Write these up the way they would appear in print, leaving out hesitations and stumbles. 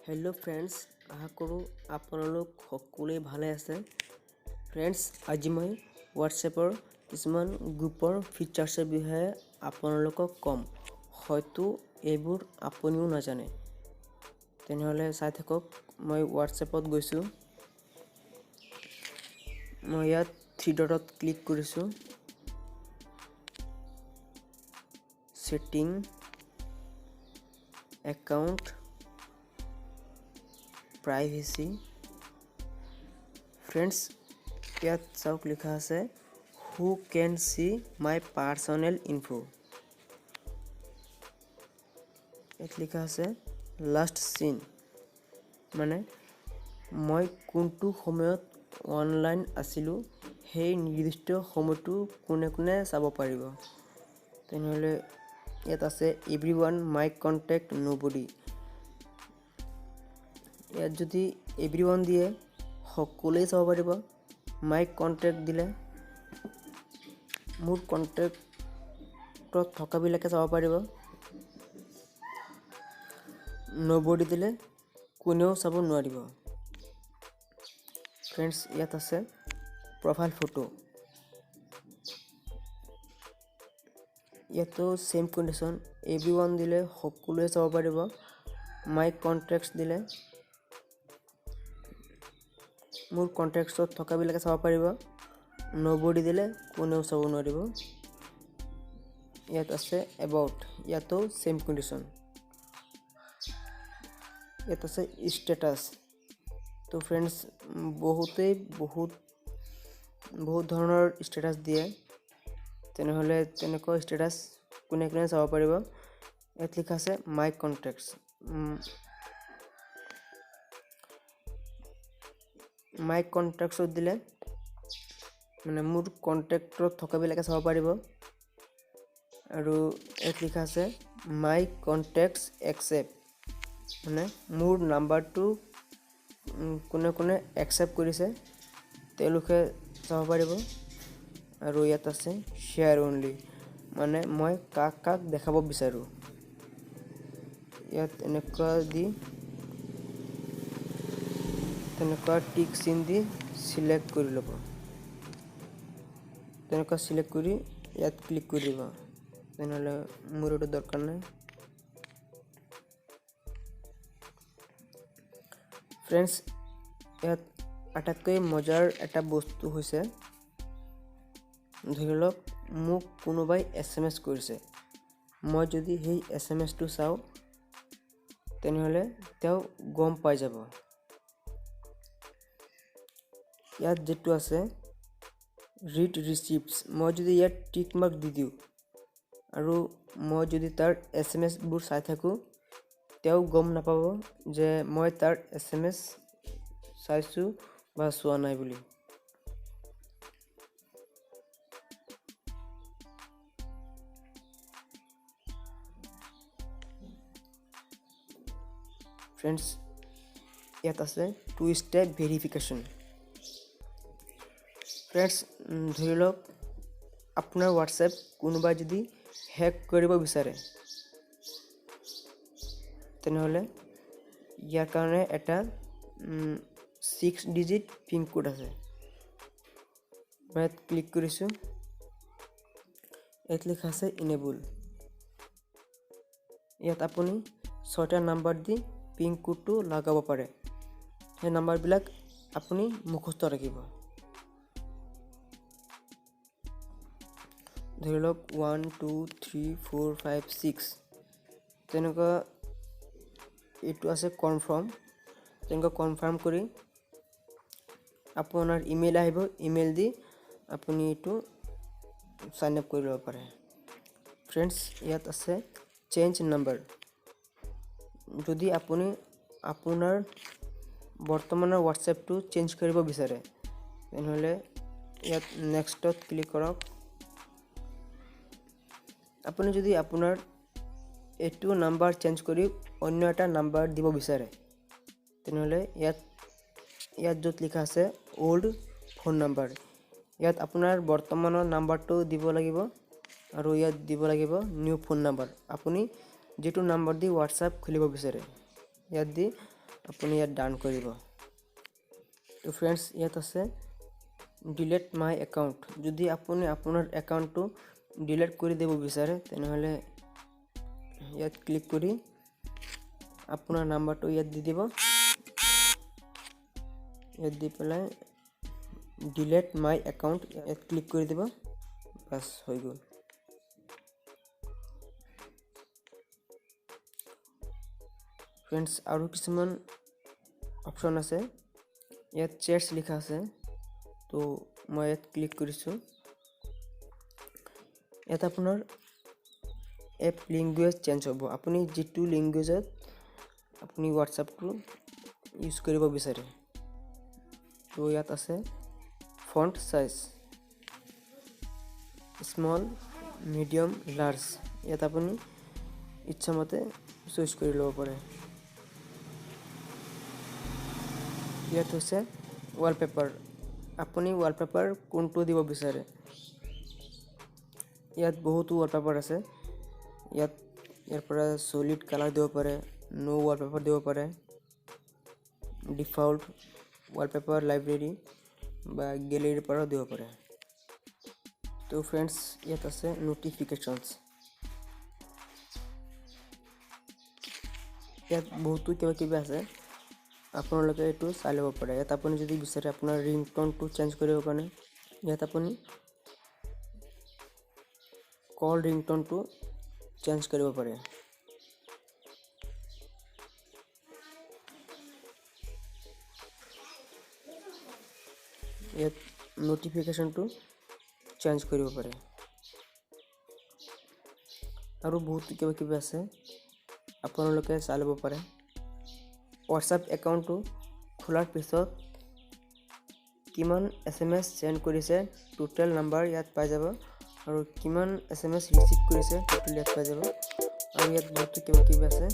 Hello' friends, আশা কৰোঁ আপোনালোক সকলোৱে ভালে আছে। ফ্ৰেণ্ডছ, আজি মই হোৱাটছএপৰ কিছুমান গ্ৰুপৰ ফিচাৰ্ছৰ বিষয়ে আপোনালোকক ক'ম। হয়তো এইবোৰ আপুনিও নাজানে। তেনেহ'লে চাই থাকক। মই হোৱাটছএপত গৈছোঁ। মই ইয়াত 3 ডটত ক্লিক কৰিছোঁ। Setting, account, privacy. ফ্ৰেণ্ডছ, ইয়াত চাওক লিখা আছে হু কেন চি মাই পাৰ্চনেল ইনফো। ইয়াত লিখা আছে লাষ্ট চিন, মানে মই কোনটো সময়ত অনলাইন আছিলোঁ সেই নিৰ্দিষ্ট সময়টো কোনে কোনে চাব পাৰিব। তেনেহ'লে ইয়াত আছে এভৰিৱান, মাই কণ্টেক্ট, নবডি। ইয়াত যদি এভৰিৱান দিয়ে সকলোৱে চাব পাৰিব। মাই কণ্টেক্ট দিলে মোৰ কণ্টেক্টত থকাবিলাকে চাব পাৰিব। নবডি দিলে কোনেও চাব নোৱাৰিব। ফ্ৰেণ্ডছ, ইয়াত আছে প্ৰফাইল ফটো। ইয়াতো চেম কণ্ডিশ্যন, এভৰিৱান দিলে সকলোৱে চাব পাৰিব। মাই কণ্টেক্টছ দিলে মোৰ কণ্টেক্টছত থকাবিলাকে চাব পাৰিব। নবডি দিলে কোনেও চাব নোৱাৰিব। ইয়াত আছে এবাউট, ইয়াতো চেম কণ্ডিশ্যন। ইয়াত আছে ষ্টেটাছ। তো ফ্ৰেণ্ডছ, বহুত ধৰণৰ ষ্টেটাছ দিয়ে। তেনেহ'লে তেনেকুৱা ষ্টেটাছ কোনে কোনে চাব পাৰিব। ইয়াত লিখা আছে মাই কণ্টেক্টছ। মাই কণ্টেক্টছত দিলে মানে মোৰ কণ্টেক্টত থকাবিলাকে চাব পাৰিব। আৰু ইয়াত লিখা আছে মাই কণ্টেক্টছ একচেপ্ট, মানে মোৰ নাম্বাৰটো কোনে কোনে একচেপ্ট কৰিছে তেওঁলোকে চাব পাৰিব। আৰু ইয়াত আছে শ্বেয়াৰ অনলি, মানে মই কাক কাক দেখাব বিচাৰোঁ। ইয়াত তেনেকুৱা টিক চিন দি চিলেক্ট কৰি ল'ব। তেনেকুৱা চিলেক্ট কৰি ইয়াত ক্লিক কৰি দিব। তেনেহ'লে মোৰ এইটো দৰকাৰ নাই। ফ্ৰেণ্ডছ, ইয়াত আটাইতকৈ মজাৰ এটা বস্তু হৈছে, ধৰি লওক মোক কোনোবাই SMS কৰিছে। মই যদি সেই SMSটো চাওঁ তেনেহ'লে তেওঁ গম পাই যাব। ইয়াত যিটো আছে ৰিড ৰিচিপ্টছ, মই যদি ইয়াত টিক মাৰ্ক দি দিওঁ আৰু মই যদি তাৰ SMSবোৰ চাই থাকোঁ, তেওঁ গম নাপাব যে মই তাৰ SMS চাইছোঁ বা চোৱা নাই বুলি। ফ্ৰেণ্ডছ, ইয়াত আছে 2 ষ্টেপ ভেৰিফিকেশ্যন। ফ্ৰেণ্ডছ, ধৰি লওক আপোনাৰ হোৱাটছএপ কোনোবাই যদি হেক কৰিব বিচাৰে, তেনেহ'লে ইয়াৰ কাৰণে এটা 6 ডিজিট পিন কোড আছে। মই ইয়াত ক্লিক কৰিছোঁ। ইয়াত লিখা আছে ইনেবল। ইয়াত আপুনি 6টা নাম্বাৰ দি পিন কোডটো লগাব পাৰে। সেই নাম্বাৰবিলাক আপুনি মুখস্থ ৰাখিব। ধৰি লওক 1 2 3 4 5 6 তেনেকুৱা। এইটো আছে কনফাৰ্ম। তেনেকুৱা কনফাৰ্ম কৰি আপোনাৰ ইমেইল আহিব। ইমেইল দি আপুনি এইটো চাইন আপ কৰি ল'ব পাৰে। ফ্ৰেণ্ডছ, ইয়াত আছে চেঞ্জ নাম্বাৰ। যদি আপুনি আপোনাৰ বৰ্তমানৰ হোৱাটছএপটো চেঞ্জ কৰিব বিচাৰে, তেনেহ'লে ইয়াত নেক্সটত ক্লিক কৰক। আপুনি যদি আপোনাৰ এইটো নাম্বাৰ চেঞ্জ কৰি অন্য এটা নাম্বাৰ দিব বিচাৰে, তেনেহ'লে ইয়াত য'ত লিখা আছে অল্ড ফোন নাম্বাৰ, ইয়াত আপোনাৰ বৰ্তমানৰ নাম্বাৰটো দিব লাগিব আৰু ইয়াত দিব লাগিব নিউ ফোন নাম্বাৰ। আপুনি যিটো নাম্বাৰ দি হোৱাটছএপ খুলিব বিচাৰে, ইয়াত দি আপুনি ইয়াত ডান কৰিব। তো ফ্ৰেণ্ডছ ইয়াত আছে ডিলিট মাই একাউণ্ট। যদি আপুনি আপোনাৰ একাউণ্টটো ডিলিট কৰি দিব বিচাৰে তেনেহ'লে ইয়াত ক্লিক কৰি আপোনাৰ নাম্বাৰটো ইয়াত দি দিব। ইয়াত দি পেলাই ডিলিট মাই একাউণ্ট ইয়াত ক্লিক কৰি দিব। বাছ হৈ গ'ল। ফ্ৰেণ্ডছ আৰু কিছুমান অপশ্যন আছে। ইয়াত চেটছ লিখা আছে, তো মই ইয়াত ক্লিক কৰিছোঁ। ইয়াত আপোনাৰ এপ লেংগুৱেজ চেঞ্জ হ'ব। আপুনি যিটো লেংগুৱেজত আপুনি হোৱাটছআপটো ইউজ কৰিব বিচাৰে। তো ইয়াত আছে font size small, medium, large. ইয়াত আপুনি ইচ্ছামতে চুজ কৰি ল'ব পাৰে। ইয়াত হৈছে ৱালপেপাৰ। আপুনি ৱালপেপাৰ কোনটো দিব বিচাৰে। ইয়াত বহুতো ৱালপেপাৰ আছে। ইয়াৰ পৰা সলিড কালাৰ দিব পাৰে, নো ৱালপেপাৰ দিব পাৰে, ডিফল্ট ৱালপেপাৰ, লাইব্ৰেৰী বা গেলেৰীৰ পৰাও দিব পাৰে। তো ফ্ৰেণ্ডছ ইয়াত আছে ন'টিফিকেশ্যনছ। ইয়াত বহুতো কিবা কিবি আছে, আপোনালোকে এইটো চাই ল'ব পাৰে। ইয়াত আপুনি যদি বিচাৰে আপোনাৰ ৰিংটনটো চেঞ্জ কৰিব কাৰণে, ইয়াত আপুনি কল ৰিংটনটো চেঞ্জ কৰিব পাৰে। ইয়াত ন'টিফিকেশ্যনটো চেঞ্জ কৰিব পাৰে। আৰু বহুত কিবা কিবি আছে, আপোনালোকে চাই ল'ব পাৰে। হোৱাটছআপ একাউণ্টটো খোলাৰ পিছত কিমান SMS চেণ্ড কৰিছে টোটেল নাম্বাৰ ইয়াত পাই যাব, আৰু কিমান SMS ৰিচিভ কৰিছে টোটেল ইয়াত পাই যাব। আৰু ইয়াত বহুতো কিবা কিবি আছে,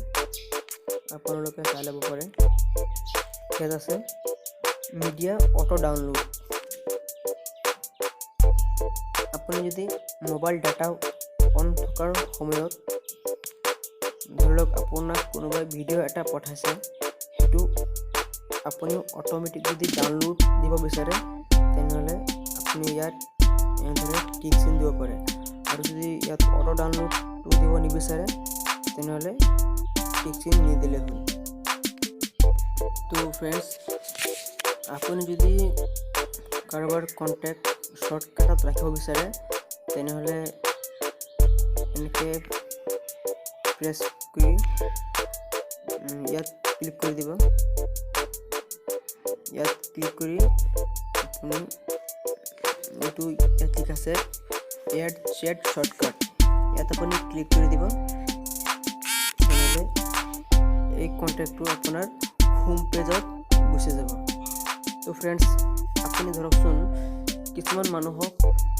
আপোনালোকে চাই ল'ব পাৰে। ইয়াত আছে মিডিয়া অটো ডাউনলোড। আপুনি যদি মোবাইল ডাটা অন থকাৰ সময়ত ধৰি লওক আপোনাক কোনোবাই ভিডিঅ' এটা পঠাইছে, সেইটো আপুনি অট'মেটিক যদি ডাউনলোড দিব বিচাৰে তেনেহ'লে আপুনি ইয়াত এনেদৰে টিক চিন দিব পাৰে। আৰু যদি ইয়াত অটো ডাউনলোডটো দিব নিবিচাৰে তেনেহ'লে টিক চিন নিদিলে হ'ল। তো ফ্ৰেণ্ডছ, আপুনি যদি কাৰোবাৰ কণ্টেক্ট শ্বৰ্টকাটত ৰাখিব বিচাৰে তেনেহ'লে এনেকৈ প্ৰেছ কৰি ইয়াত ক্লিক কৰি দিব। ইয়াত ক্লিক কৰি আপুনি এইটো ইয়াত লিখা আছে এড চেট শ্বৰ্টকাট, ইয়াত আপুনি ক্লিক কৰি দিব। তেনেহ'লে এই কণ্টেক্টটো আপোনাৰ হোম পেজত গুচি যাব। তো ফ্ৰেণ্ডছ, আপুনি ধৰকচোন কিছুমান মানুহক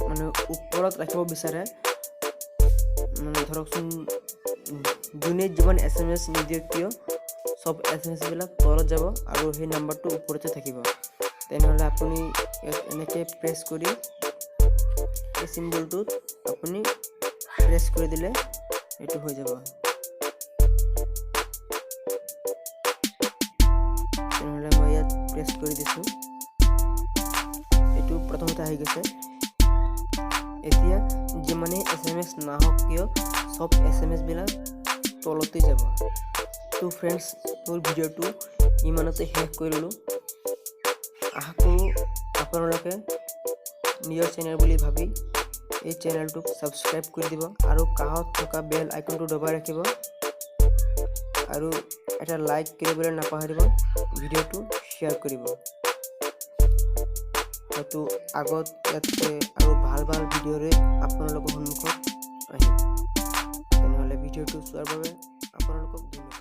মানে ওপৰত ৰাখিব বিচাৰে, মানে ধৰকচোন যোনে যিমান SMS নিদিয়ক কিয় সব SMS বিলাক তলত যাব আৰু সেই নাম্বাৰটো ওপৰতে থাকিব। তেনেহ'লে আপুনি ইয়াত এনেকৈ প্ৰেছ কৰি এই চিম্বলটোত আপুনি প্ৰেছ কৰি দিলে এইটো হৈ যাব। তেনেহ'লে মই ইয়াত প্ৰেছ কৰি দিছোঁ, এইটো প্ৰথমতে আহি গৈছে। এতিয়া যিমানেই SMS নাহক কিয় সব SMS বিলাক তলতে যাব। তো ফ্ৰেণ্ডছ, মোৰ ভিডিঅ'টো ইমানতে শেষ কৰিলোঁ। আশা কৰোঁ আপোনালোকে নিজৰ চেনেল বুলি ভাবি এই চেনেলটোক ছাবস্ক্ৰাইব কৰি দিব আৰু কাষত থকা বেল আইকনটো দবাই ৰাখিব, আৰু এটা লাইক কৰিবলৈ নাপাহৰিব, ভিডিঅ'টো শ্বেয়াৰ কৰিব। হয়তো আগত ইয়াতকৈ আৰু ভাল ভাল ভিডিঅ'ৰে আপোনালোকৰ সন্মুখত আহিম। তেনেহ'লে ভিডিঅ'টো চোৱাৰ বাবে আপোনালোকক ধন্যবাদ।